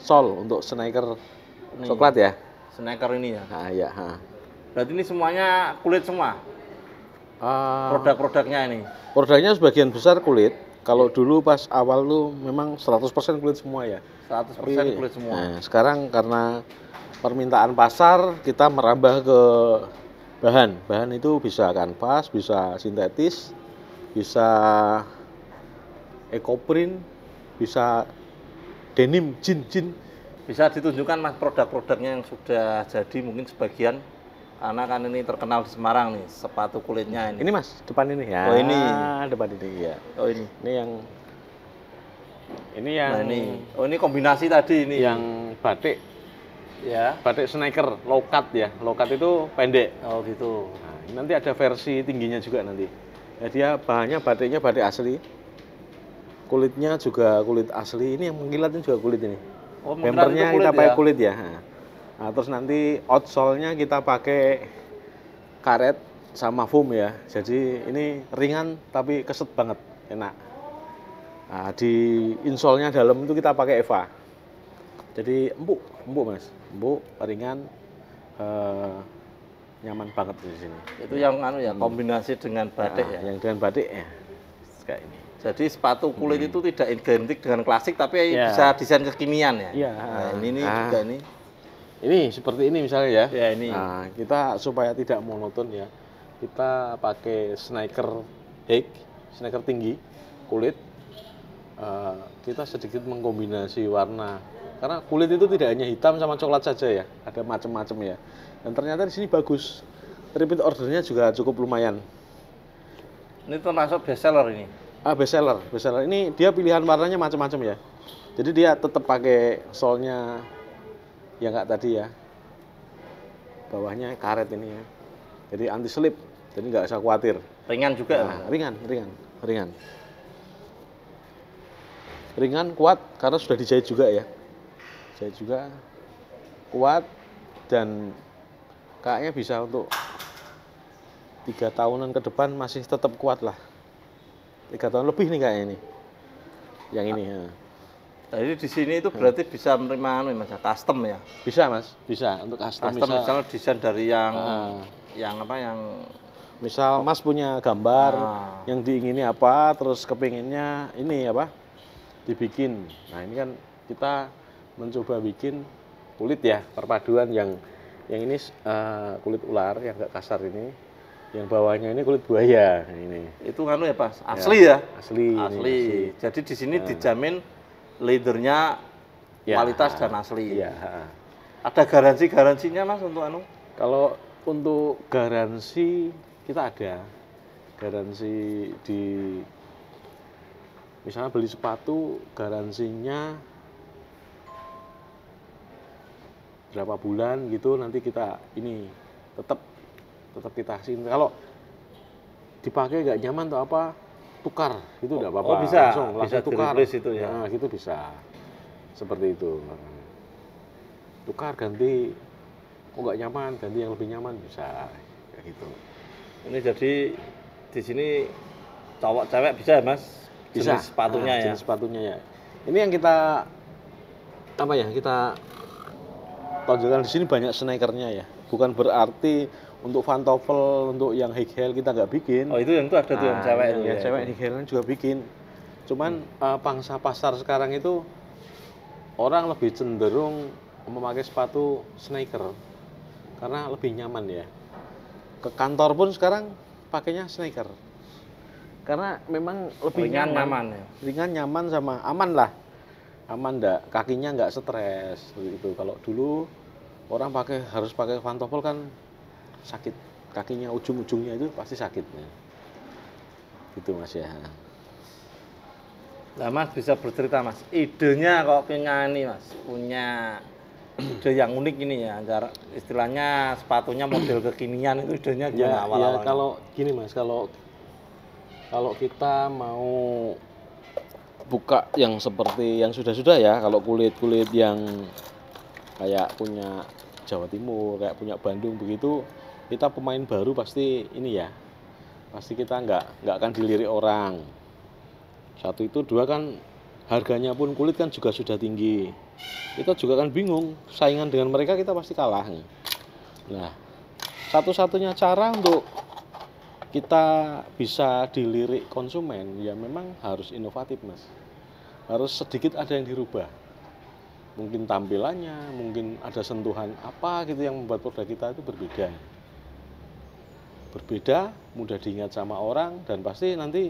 sol untuk sneaker Ini, coklat ya. sneaker ini ya. Nah, ya. Berarti ini semuanya kulit semua. Produk-produknya ini. Produknya sebagian besar kulit. Kalau dulu pas awal tuh memang 100% kulit semua ya. 100% kulit semua. Nah, sekarang karena permintaan pasar kita merambah ke bahan. Bahan itu bisa kanvas, bisa sintetis, bisa ekoprint, bisa denim, jin. Bisa ditunjukkan Mas produk-produknya yang sudah jadi mungkin sebagian, karena kan ini terkenal di Semarang nih sepatu kulitnya ini. Ini Mas, depan ini ya. Oh ini, depan ini ya. oh ini. Ini yang Nah, ini. Oh ini kombinasi tadi ini. Yang batik. Ya. Batik sneaker low cut ya. Low cut itu pendek. Oh gitu. Nah, nanti ada versi tingginya juga nanti. Ya, dia bahannya batiknya batik asli. Kulitnya juga kulit asli. Ini yang mengkilatnya juga kulit ini. Oh, bempernya kulit kita pakai ya? kulit ya. Nah, terus nanti outsole-nya kita pakai karet sama foam ya. Jadi ini ringan tapi keset banget, enak. Nah, di insole-nya dalam itu kita pakai Eva. Jadi empuk Mas, empuk, ringan, nyaman banget di sini. Itu yang ya kombinasi dengan batik ya. Yang dengan batik ya, kayak ini. Jadi sepatu kulit itu tidak identik dengan klasik, tapi bisa desain kekinian ya. Iya. Nah, ini juga ini. Ini seperti ini misalnya ya. Ya ini. Nah, kita supaya tidak monoton ya, kita pakai sneaker high, sneaker tinggi, kulit. Kita sedikit mengkombinasi warna. Karena kulit itu tidak hanya hitam sama coklat saja ya, ada macam-macam ya. Dan ternyata di sini bagus. Repeat ordernya juga cukup lumayan. Ini termasuk best seller ini. Best seller. Ini dia pilihan warnanya macam-macam ya. Jadi dia tetap pakai solnya yang enggak tadi ya. Bawahnya karet ini ya. Jadi anti slip. Jadi nggak usah khawatir. Ringan juga. Nah, ringan, kuat karena sudah dijahit juga ya. Jahit juga kuat dan kayaknya bisa untuk 3 tahunan ke depan masih tetap kuat lah. 3 tahun lebih nih kayaknya ini. Yang ini ya. Jadi di sini itu berarti bisa menerima Mas, custom ya? Bisa Mas, bisa untuk custom bisa. Misalnya desain dari yang misal Mas punya gambar yang diingini apa, terus kepinginnya ini apa? Dibikin. Nah, ini kan kita mencoba bikin kulit ya, perpaduan yang ini kulit ular yang agak kasar ini, yang bawahnya ini kulit buaya ini. Itu kan ya Pak, asli ya? Asli. Jadi di sini dijamin leathernya kualitas dan asli. Iya. Ada garansinya Mas untuk Kalau untuk garansi kita ada garansi di misalnya beli sepatu garansinya berapa bulan gitu, nanti kita ini tetap kita kasih. Kalau dipakai nggak nyaman atau apa, tukar itu nggak apa-apa. Oh bisa langsung tukar itu ya. Nah, gitu bisa seperti itu, tukar ganti, kok nggak nyaman ganti yang lebih nyaman, bisa kayak gitu. Ini jadi di sini cowok cewek bisa ya Mas? Bisa. Jenis sepatunya ya. Jenis sepatunya ya. Ini yang kita apa ya? Kita tonjolkan di sini banyak sneakernya ya. Bukan berarti untuk pantofel, untuk yang high heel kita nggak bikin. Oh itu yang itu ada tuh yang cewek itu. Yang cewek high heel juga bikin. Cuman pangsa pasar sekarang itu orang lebih cenderung memakai sepatu sneaker karena lebih nyaman ya. Ke kantor pun sekarang pakainya sneaker. Karena memang lebih nyaman ya. Ringan, nyaman, sama aman lah. Aman enggak, kakinya enggak stres gitu. Kalau dulu orang harus pakai pantofel kan sakit. Kakinya ujung-ujungnya itu pasti sakitnya. Gitu Mas ya. Nah Mas bisa bercerita Mas, idenya kok punya ini Mas, punya ide yang unik ini ya, istilahnya sepatunya model kekinian itu idenya gimana awal-awalnya? Ya kalau gini Mas, kalau kita mau buka yang seperti yang sudah-sudah ya, kalau kulit-kulit yang kayak punya Jawa Timur, kayak punya Bandung begitu, kita pemain baru pasti ini ya, pasti kita nggak akan dilirik orang. Satu itu, dua kan harganya pun kulit kan juga sudah tinggi. kita juga kan bingung, saingan dengan mereka kita pasti kalah. Nah, satu-satunya cara untuk kita bisa dilirik konsumen ya memang harus inovatif, Mas. Harus sedikit ada yang dirubah. Mungkin tampilannya, mungkin ada sentuhan apa gitu yang membuat produk kita itu berbeda. Berbeda, mudah diingat sama orang, dan pasti nanti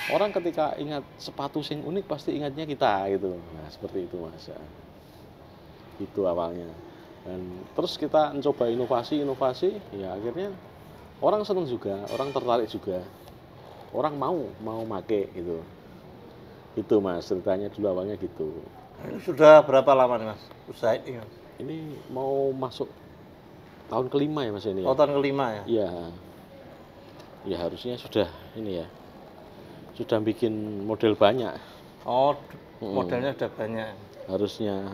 orang ketika ingat sepatu sing unik pasti ingatnya kita gitu. Nah, seperti itu, Mas. Itu awalnya. Dan terus kita mencoba inovasi, ya akhirnya orang senang juga, orang tertarik juga. Orang mau make gitu. Itu, Mas, ceritanya dulu awalnya gitu. Ini sudah berapa lama nih, Mas, usaha ini, Mas? Ini mau masuk tahun kelima ya, Mas, ini ya? Oh, tahun kelima ya? Iya. Ya harusnya sudah ini ya. Sudah bikin model banyak. Oh, modelnya sudah banyak. Harusnya.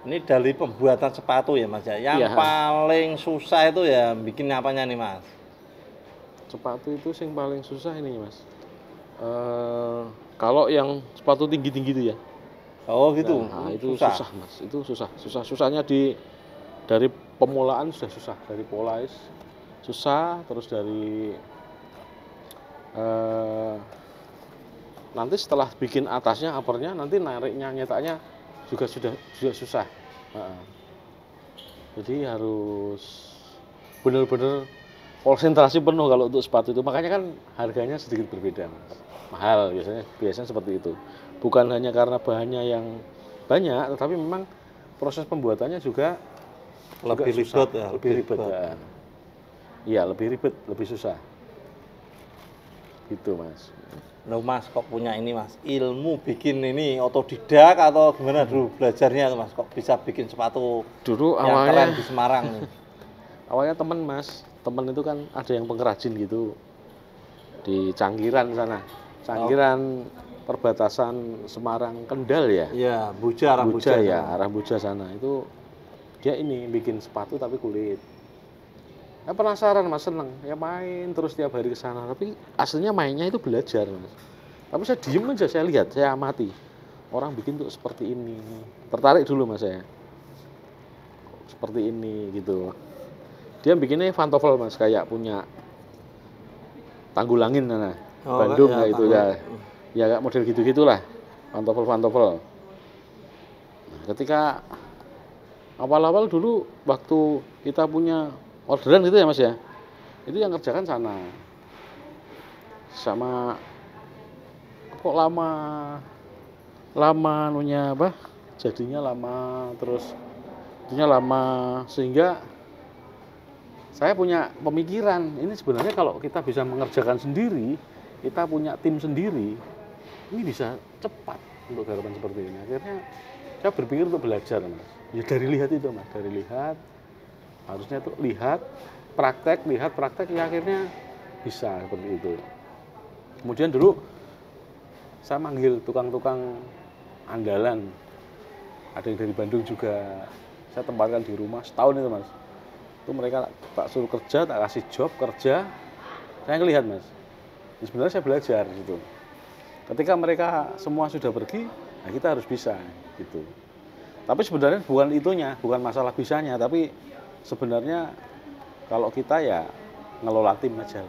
Ini dari pembuatan sepatu ya, Mas ya. Yang Iya. paling susah itu ya bikin apanya nih, Mas? Sepatu itu yang paling susah ini, Mas. Kalau yang sepatu tinggi-tinggi itu ya. Oh, gitu. Nah, itu susah, Mas. Itu susah. Susahnya dari pemulaan sudah susah, dari polais susah, terus dari nanti setelah bikin atasnya, uppernya, nanti nariknya, nyetaknya juga sudah susah. Jadi harus benar-benar konsentrasi penuh kalau untuk sepatu itu. Makanya kan harganya sedikit berbeda, Mas. Mahal biasanya seperti itu. Bukan hanya karena bahannya yang banyak, tetapi memang proses pembuatannya juga Lebih ribet ya. lebih ribet. Iya, lebih ribet, lebih susah. Gitu, Mas. Loh, Mas, kok punya ini, Mas? Ilmu bikin ini otodidak atau gimana dulu belajarnya, Mas? Kok bisa bikin sepatu Dulu yang awalnya keren di Semarang nih? awalnya temen, Mas. Temen itu kan ada yang pengrajin gitu di Canggiran sana. Canggiran perbatasan Semarang Kendal ya. Iya, arah Buja ya, arah Buja sana. Itu dia ini bikin sepatu tapi kulit. Ya penasaran, Mas, seneng. Ya main terus tiap hari ke sana. Tapi aslinya mainnya itu belajar, Mas. Tapi saya diem aja, saya lihat, saya amati. Orang bikin tuh seperti ini. Tertarik dulu, Mas, saya. Seperti ini gitu. Dia bikinnya pantofel, Mas, kayak punya Tanggulangin sana. Bandung ya, itu ya. Ya kayak model gitu-gitulah. Pantofel. Nah, ketika awal-awal dulu waktu kita punya orderan gitu ya, Mas ya. Itu yang kerjakan sana. Sama kok lama nunya apa? Jadinya lama, terus jadinya lama, sehingga saya punya pemikiran, ini sebenarnya kalau kita bisa mengerjakan sendiri, kita punya tim sendiri, ini bisa cepat untuk garapan seperti ini. Akhirnya saya berpikir untuk belajar, Mas. Ya dari lihat itu, Mas, dari lihat. Harusnya tuh lihat praktek, ya akhirnya bisa seperti itu. Kemudian dulu saya manggil tukang-tukang andalan, ada yang dari Bandung juga, saya tempatkan di rumah setahun itu, Mas. Itu mereka tak suruh kerja, tak kasih job kerja, saya ngelihat, Mas. Ya, sebenarnya saya belajar gitu. Ketika mereka semua sudah pergi, nah kita harus bisa gitu. Tapi sebenarnya bukan itunya, bukan masalah bisanya, tapi sebenarnya kalau kita ya ngelola tim aja,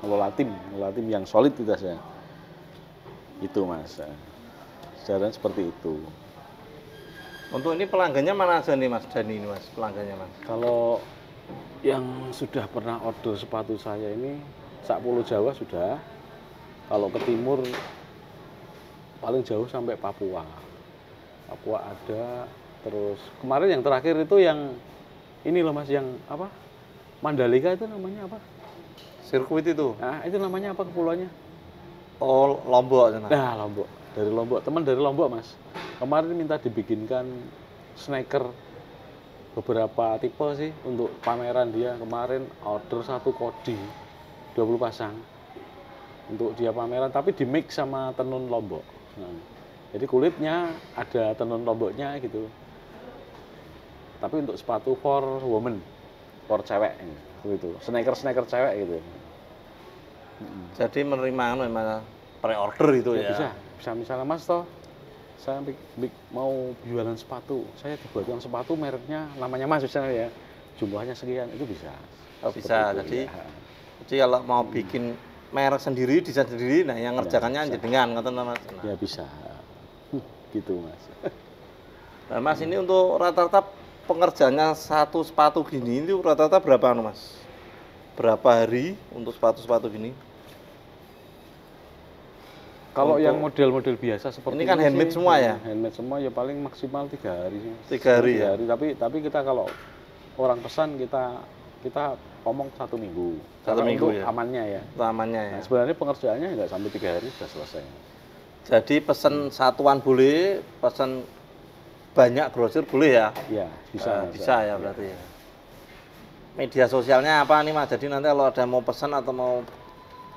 ngelola tim yang solid kita saja. Itu, Mas. Sejarahnya seperti itu. Untuk ini pelanggannya mana aja nih, Mas Dani ini, Mas, pelanggannya, Mas? Kalau yang sudah pernah order sepatu saya ini sak Pulau Jawa sudah. Kalau ke timur paling jauh sampai Papua. Papua ada, terus kemarin yang terakhir itu yang ini loh, Mas, yang apa? Mandalika itu namanya apa? Sirkuit itu. Nah, itu namanya apa kepulauannya? Oh, Lombok sana. Nah, Lombok. Dari Lombok, teman dari Lombok, Mas. Kemarin minta dibikinkan sneaker beberapa tipe sih untuk pameran dia. Kemarin order 1 kodi 20 pasang untuk dia pameran, tapi di mix sama tenun Lombok. Nah, jadi kulitnya ada tenun Lomboknya gitu. Tapi untuk sepatu for woman, for cewek gitu. Sneaker cewek gitu. Jadi menerima memang pre-order itu ya. Bisa misalnya, Mas toh saya mau jualan sepatu, saya dibuatkan sepatu mereknya namanya Mas misalnya ya, jumlahnya sekian, itu bisa. Oh, Seperti bisa. itu, Jadi ya. jadi kalau mau bikin merek sendiri, desain sendiri, nah yang ngerjakannya bisa. jenengan ngoten Mas. Nah. Ya bisa. Gitu Mas. Nah, Mas ini untuk rata-rata pengerjaannya satu sepatu gini itu rata-rata berapa Mas? Berapa hari untuk sepatu-sepatu gini? Kalau Untuk- yang model-model biasa seperti Ini kan handmade sih, semua ya? Handmade semua ya paling maksimal 3 hari sih. Mas. 3 hari ya? Tapi kita kalau orang pesan kita ngomong 1 minggu. 1 Karena minggu untuk ya? amannya ya. Utamanya ya. Nah, sebenarnya pengerjaannya nggak sampai 3 hari sudah selesai. Jadi pesen satuan boleh, pesen banyak grosir boleh ya? Ya bisa. Nah, bisa ya berarti ya. Media sosialnya apa nih Mas? Jadi nanti kalau ada mau pesan atau mau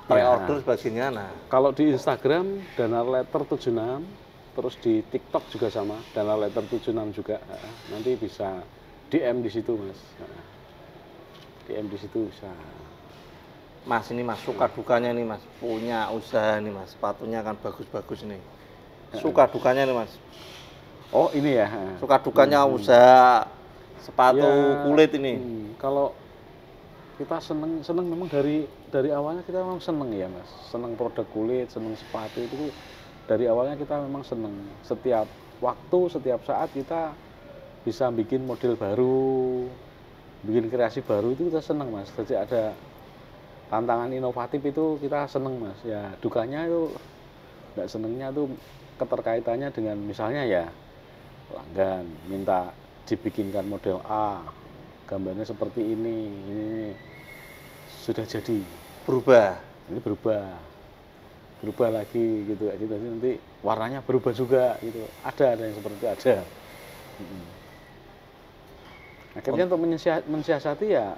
pre-order sebagainya, nah Kalau di Instagram Dana Letter 76, terus di TikTok juga sama Dana Letter 76 juga. Nanti bisa DM di situ Mas. DM di situ bisa. Mas ini Mas suka dukanya nih Mas punya usaha nih Mas, sepatunya kan bagus-bagus nih. Suka dukanya nih Mas. Oh ini ya. Suka dukanya usaha sepatu Ya, kulit ini. Kalau kita seneng memang dari awalnya kita memang seneng ya Mas, seneng produk kulit, seneng sepatu itu dari awalnya kita memang seneng. Setiap waktu, setiap saat kita bisa bikin model baru, bikin kreasi baru itu kita seneng Mas. Jadi ada tantangan inovatif itu kita seneng Mas. Ya dukanya itu nggak senengnya tuh keterkaitannya dengan misalnya ya pelanggan minta dibikinkan model A, gambarnya seperti ini sudah jadi, Berubah. ini berubah lagi gitu kayak gitu, nanti warnanya berubah juga gitu, ada yang seperti itu ada. Akhirnya untuk mensiasati ya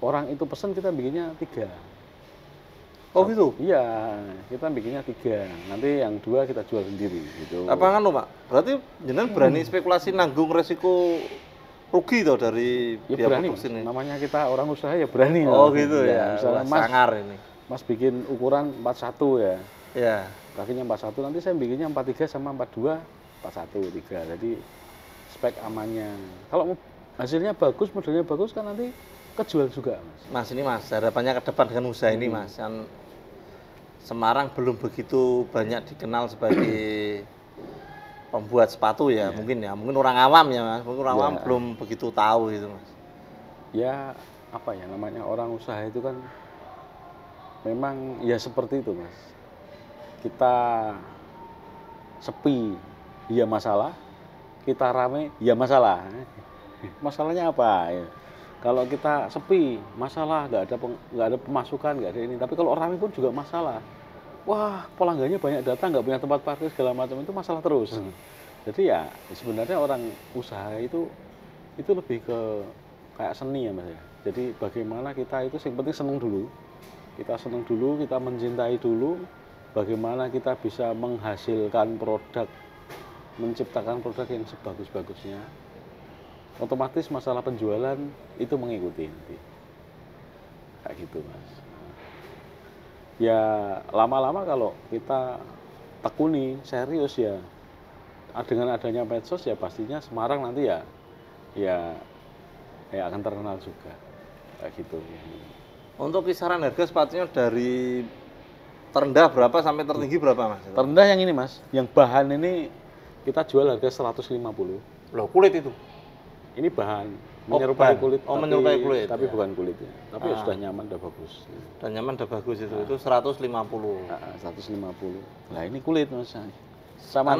orang itu pesan kita bikinnya 3. Oh gitu. Iya, kita bikinnya 3, nanti yang 2 kita jual sendiri gitu. Apa kan lo Pak? Berarti jenengan berani spekulasi nanggung resiko rugi toh dari Ya biaya berani produksi Mas. ini? Namanya kita orang usaha ya berani. Oh Mas. gitu ya. Misalnya Wah, Mas, sangar ini. Mas bikin ukuran 41 ya, Ya. kakinya 41, nanti saya bikinnya 43 sama 42, 41, 3. Jadi spek amannya. Kalau hasilnya bagus, modelnya bagus kan nanti kejual juga Mas. Mas ini Mas, harapannya ke depan dengan usaha ini Mas, kan Semarang belum begitu banyak dikenal sebagai pembuat sepatu ya, mungkin orang awam ya Mas, mungkin orang awam belum begitu tahu gitu Mas. Ya apa ya namanya, orang usaha itu kan memang ya seperti itu Mas. Kita sepi ya masalah, kita rame ya masalah. Masalahnya apa ya? Kalau kita sepi, masalah, nggak ada pemasukan, nggak ada ini. Tapi kalau rame pun juga masalah. Wah, pelanggannya banyak datang, nggak punya tempat parkir segala macam, itu masalah terus. Jadi ya sebenarnya orang usaha itu lebih ke kayak seni ya Mas ya. Jadi bagaimana kita itu yang penting seneng dulu. Kita seneng dulu, kita mencintai dulu. Bagaimana kita bisa menghasilkan produk, menciptakan produk yang sebagus-bagusnya. Otomatis masalah penjualan itu mengikuti nanti. Kayak gitu Mas. Ya lama-lama kalau kita tekuni serius ya, dengan adanya medsos ya pastinya Semarang nanti ya akan terkenal juga. Kayak gitu. Untuk kisaran harga sepatunya dari terendah berapa sampai tertinggi berapa Mas? Terendah yang ini Mas, yang bahan ini kita jual harga 150. Loh, kulit itu? Ini bahan menyerupai bahan. kulit, Menyerupai kulit, tapi ya. bukan kulitnya. Tapi ya sudah nyaman, sudah bagus. Dan nyaman udah bagus itu 150. 150. Nah ini kulit Mas. Semua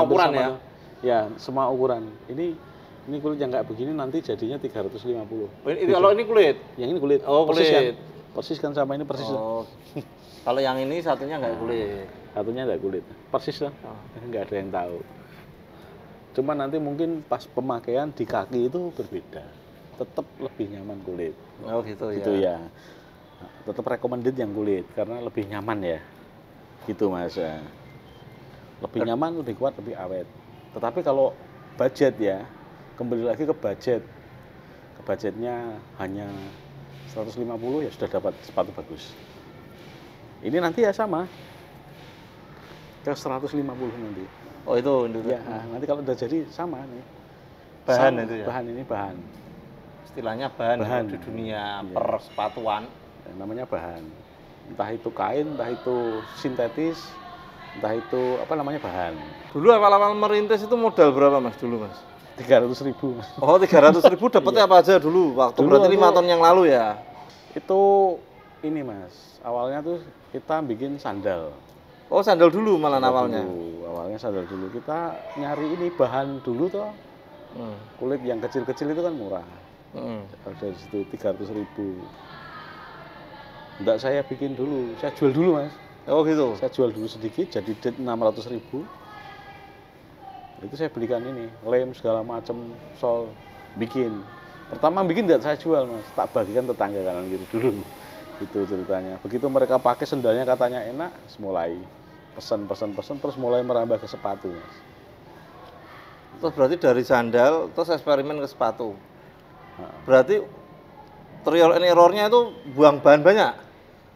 hampir ukuran sama ya? tuh. Ya semua ukuran. Ini kulit yang kayak begini nanti jadinya 350. Kalau ini kulit? Yang ini kulit. Oh, Persis kulit. kan? Persis kan sama ini persis. Oh. Kalau yang ini satunya nggak kulit. Satunya enggak kulit. Persis lah. Enggak ada yang tahu. Cuma nanti mungkin pas pemakaian di kaki itu berbeda. Tetap lebih nyaman kulit. Oh gitu ya. Gitu ya. Tetap recommended yang kulit karena lebih nyaman ya. Gitu Mas. Lebih nyaman, lebih kuat, lebih awet. Tetapi kalau budget ya, kembali lagi ke budget. Ke budgetnya hanya 150 ya sudah dapat sepatu bagus. Ini nanti ya sama. ke 150 nanti. Oh itu Ya, nanti kalau udah jadi sama nih. bahan Sama, itu ya. Bahan ini bahan. Istilahnya bahan, Bahan. di dunia Iya. persepatuan. Namanya bahan. Entah itu kain, entah itu sintetis, entah itu apa namanya bahan. Dulu awal-awal merintis itu modal berapa Mas dulu Mas? 300.000 Mas. Oh 300.000 dapatnya apa aja dulu? Waktu Dulu berarti 5 aku- tahun yang lalu ya? Itu ini Mas, awalnya tuh kita bikin sandal. Oh sandal dulu malah Sandal awalnya? dulu. Awalnya sandal dulu. Kita nyari ini bahan dulu toh. Kulit yang kecil-kecil itu kan murah. Ada di situ 300.000. Enggak saya bikin dulu, saya jual dulu Mas. Oh gitu? Saya jual dulu sedikit jadi 600.000. Itu saya belikan ini, lem segala macam, sol, bikin. Pertama bikin tidak saya jual Mas, tak bagikan tetangga kanan kiri dulu. Itu ceritanya. Begitu mereka pakai sendalnya katanya enak, mulai pesan terus mulai merambah ke sepatu Mas. Terus berarti dari sandal terus eksperimen ke sepatu. Nah, Berarti trial and error-nya itu buang bahan banyak.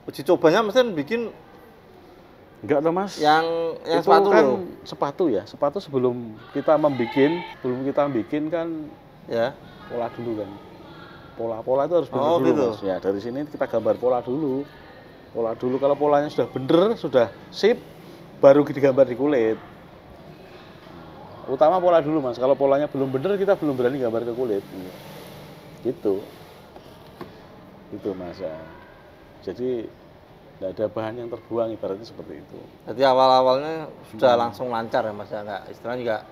Uji cobanya mesti bikin enggak dong Mas. yang Itu sepatu kan loh. sepatu ya. Sepatu sebelum kita bikin kan Ya. pola dulu kan. Pola itu harus benar Oh, dulu gitu. Mas. Ya, dari sini kita gambar pola dulu. Pola dulu kalau polanya sudah bener, sudah sip, baru digambar di kulit. Utama pola dulu Mas. Kalau polanya belum bener, kita belum berani gambar ke kulit. Gitu. Itu Mas. Ya. Jadi tidak ada bahan yang terbuang ibaratnya seperti itu. Jadi awal-awalnya sudah langsung lancar ya Mas ya, enggak istilahnya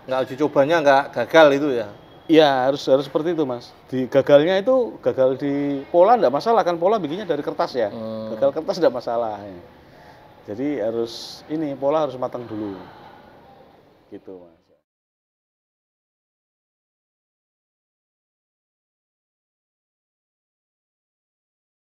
enggak uji cobanya enggak gagal itu ya. Iya, harus seperti itu Mas. Di gagalnya itu gagal di pola enggak masalah kan, pola bikinnya dari kertas ya. Gagal kertas enggak masalah. Jadi harus pola harus matang dulu. Gitu Mas.